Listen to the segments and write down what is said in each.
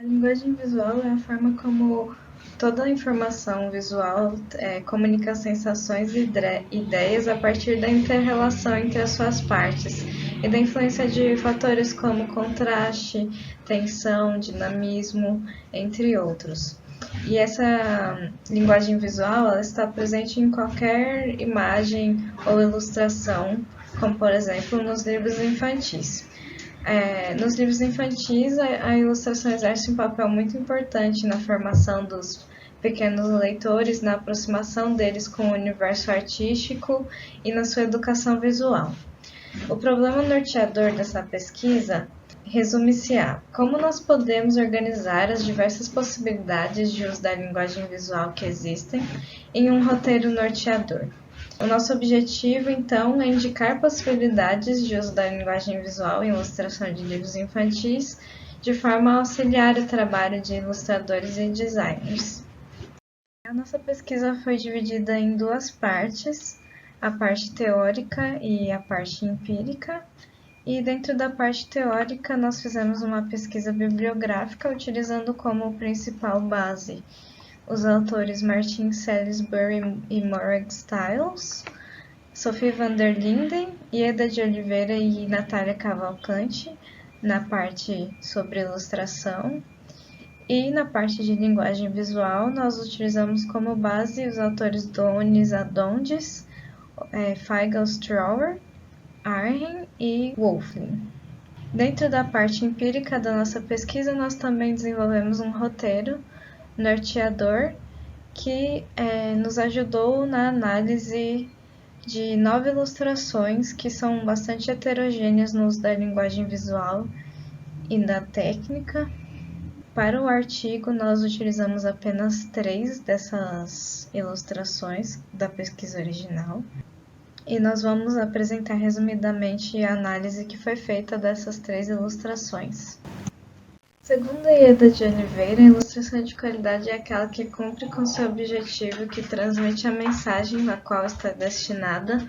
A linguagem visual é a forma como toda a informação visual comunica sensações e ideias a partir da inter-relação entre as suas partes e da influência de fatores como contraste, tensão, dinamismo, entre outros. E essa linguagem visual ela está presente em qualquer imagem ou ilustração, como por exemplo nos livros infantis. Nos livros infantis, a ilustração exerce um papel muito importante na formação dos pequenos leitores, na aproximação deles com o universo artístico e na sua educação visual. O problema norteador dessa pesquisa resume-se a como nós podemos organizar as diversas possibilidades de uso da linguagem visual que existem em um roteiro norteador. O nosso objetivo, então, é indicar possibilidades de uso da linguagem visual em ilustração de livros infantis, de forma a auxiliar o trabalho de ilustradores e designers. A nossa pesquisa foi dividida em duas partes, a parte teórica e a parte empírica. E dentro da parte teórica, nós fizemos uma pesquisa bibliográfica utilizando como principal base os autores Martin Salisbury e Morag Stiles, Sophie van der Linden, Ieda de Oliveira e Natália Cavalcante, na parte sobre ilustração. E na parte de linguagem visual, nós utilizamos como base os autores Donis Adondes, Feigl Strauer, Arhen e Wolfling. Dentro da parte empírica da nossa pesquisa, nós também desenvolvemos um roteiro norteador que nos ajudou na análise de 9 ilustrações que são bastante heterogêneas no uso da linguagem visual e da técnica. Para o artigo, nós utilizamos apenas 3 dessas ilustrações da pesquisa original. E nós vamos apresentar resumidamente a análise que foi feita dessas 3 ilustrações. Segundo a Ieda de Oliveira, a ilustração de qualidade é aquela que cumpre com seu objetivo, que transmite a mensagem a qual está destinada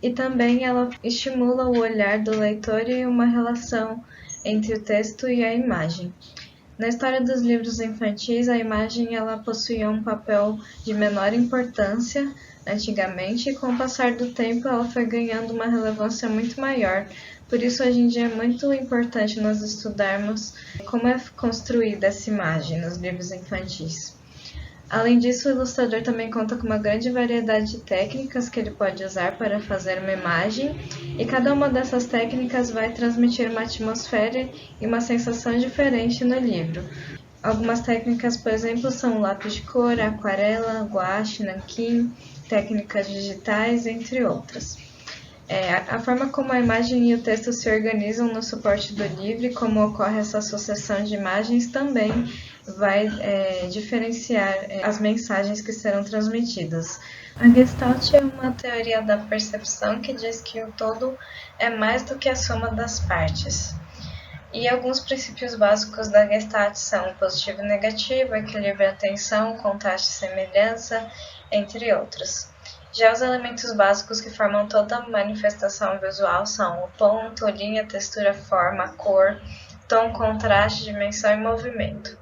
e também ela estimula o olhar do leitor e uma relação entre o texto e a imagem. Na história dos livros infantis, a imagem ela possuía um papel de menor importância antigamente e com o passar do tempo ela foi ganhando uma relevância muito maior. Por isso, hoje em dia é muito importante nós estudarmos como é construída essa imagem nos livros infantis. Além disso, o ilustrador também conta com uma grande variedade de técnicas que ele pode usar para fazer uma imagem, e cada uma dessas técnicas vai transmitir uma atmosfera e uma sensação diferente no livro. Algumas técnicas, por exemplo, são o lápis de cor, aquarela, guache, nanquim, técnicas digitais, entre outras. A forma como a imagem e o texto se organizam no suporte do livro e como ocorre essa associação de imagens também vai diferenciar as mensagens que serão transmitidas. A Gestalt é uma teoria da percepção que diz que o todo é mais do que a soma das partes. E alguns princípios básicos da Gestalt são o positivo e negativo, equilíbrio e atenção, contraste e semelhança, entre outros. Já os elementos básicos que formam toda a manifestação visual são o ponto, linha, textura, forma, cor, tom, contraste, dimensão e movimento.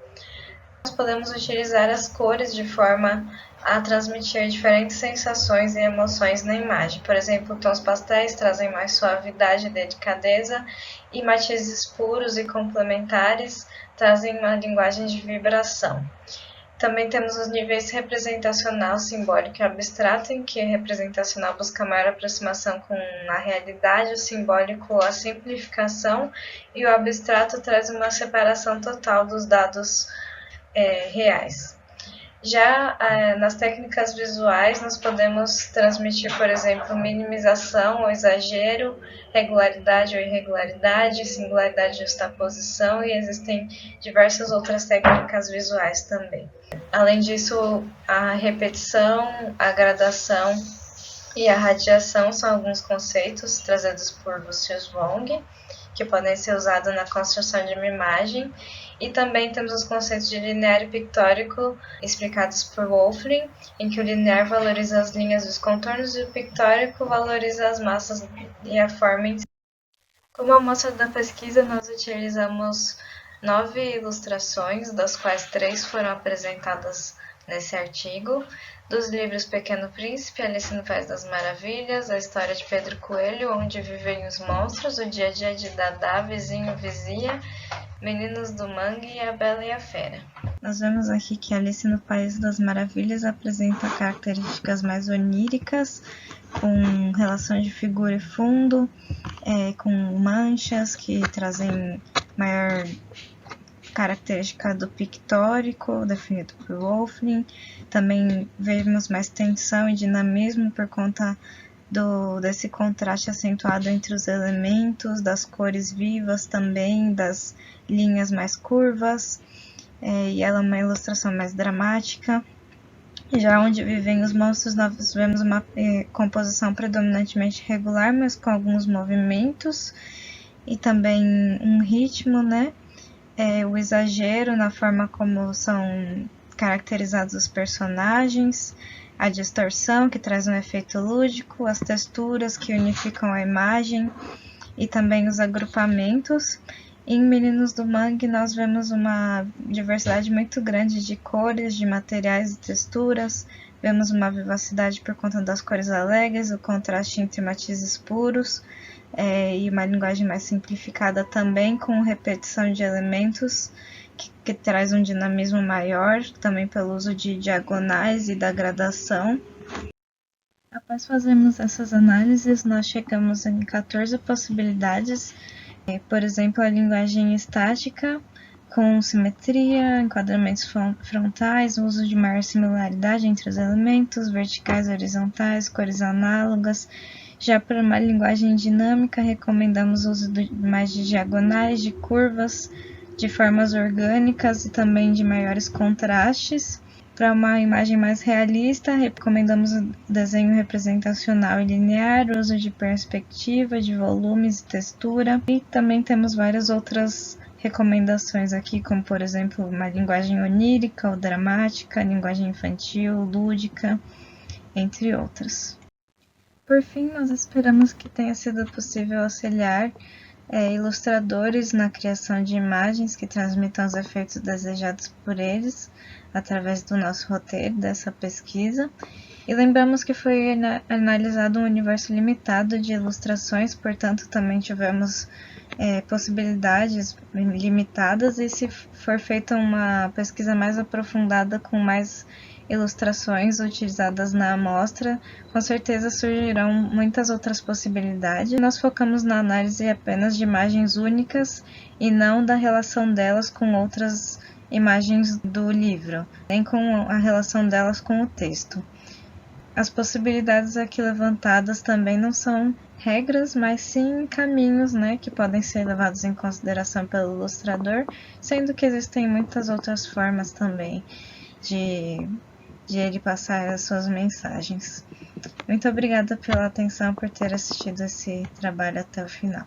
Nós podemos utilizar as cores de forma a transmitir diferentes sensações e emoções na imagem. Por exemplo, tons pastéis trazem mais suavidade e delicadeza, e matizes puros e complementares trazem uma linguagem de vibração. Também temos os níveis representacional, simbólico e abstrato, em que a representacional busca maior aproximação com a realidade, o simbólico a simplificação e o abstrato traz uma separação total dos dados reais. Já nas técnicas visuais, nós podemos transmitir, por exemplo, minimização ou exagero, regularidade ou irregularidade, singularidade e justaposição, e existem diversas outras técnicas visuais também. Além disso, a repetição, a gradação e a radiação são alguns conceitos trazidos por Lucius Wong, que podem ser usados na construção de uma imagem. E também temos os conceitos de linear e pictórico, explicados por Wolfling, em que o linear valoriza as linhas dos contornos e o pictórico valoriza as massas e a forma em si. Como amostra da pesquisa, nós utilizamos 9 ilustrações, das quais 3 foram apresentadas nesse artigo, dos livros Pequeno Príncipe, Alice no País das Maravilhas, A História de Pedro Coelho, Onde Vivem os Monstros, O Dia a Dia de Dadá, Vizinho Vizia, Meninos do Mangue e A Bela e a Fera. Nós vemos aqui que Alice no País das Maravilhas apresenta características mais oníricas, com relação de figura e fundo, com manchas que trazem maior característica do pictórico, definido por Wolfling. Também vemos mais tensão e dinamismo por conta desse contraste acentuado entre os elementos, das cores vivas também, das linhas mais curvas, e ela é uma ilustração mais dramática. Já Onde Vivem os Monstros, nós vemos uma composição predominantemente regular, mas com alguns movimentos e também um ritmo, né? O exagero na forma como são caracterizados os personagens, a distorção, que traz um efeito lúdico, as texturas que unificam a imagem e também os agrupamentos. Em Meninos do Mangue, nós vemos uma diversidade muito grande de cores, de materiais e texturas. Vemos uma vivacidade por conta das cores alegres, o contraste entre matizes puros, e uma linguagem mais simplificada também, com repetição de elementos, que traz um dinamismo maior, também pelo uso de diagonais e da gradação. Após fazermos essas análises, nós chegamos em 14 possibilidades. Por exemplo, a linguagem estática, com simetria, enquadramentos frontais, uso de maior similaridade entre os elementos, verticais e horizontais, cores análogas. Já para uma linguagem dinâmica, recomendamos o uso mais de diagonais, de curvas, de formas orgânicas e também de maiores contrastes. Para uma imagem mais realista, recomendamos o desenho representacional e linear, o uso de perspectiva, de volumes e textura. E também temos várias outras recomendações aqui, como por exemplo, uma linguagem onírica ou dramática, linguagem infantil, lúdica, entre outras. Por fim, nós esperamos que tenha sido possível auxiliar ilustradores na criação de imagens que transmitam os efeitos desejados por eles, através do nosso roteiro, dessa pesquisa. E lembramos que foi analisado um universo limitado de ilustrações, portanto também tivemos possibilidades limitadas, e se for feita uma pesquisa mais aprofundada com mais ilustrações utilizadas na amostra, com certeza surgirão muitas outras possibilidades. Nós focamos na análise apenas de imagens únicas e não da relação delas com outras imagens do livro, nem com a relação delas com o texto. As possibilidades aqui levantadas também não são regras, mas sim caminhos, né, que podem ser levados em consideração pelo ilustrador, sendo que existem muitas outras formas também de ele passar as suas mensagens. Muito obrigada pela atenção, por ter assistido esse trabalho até o final.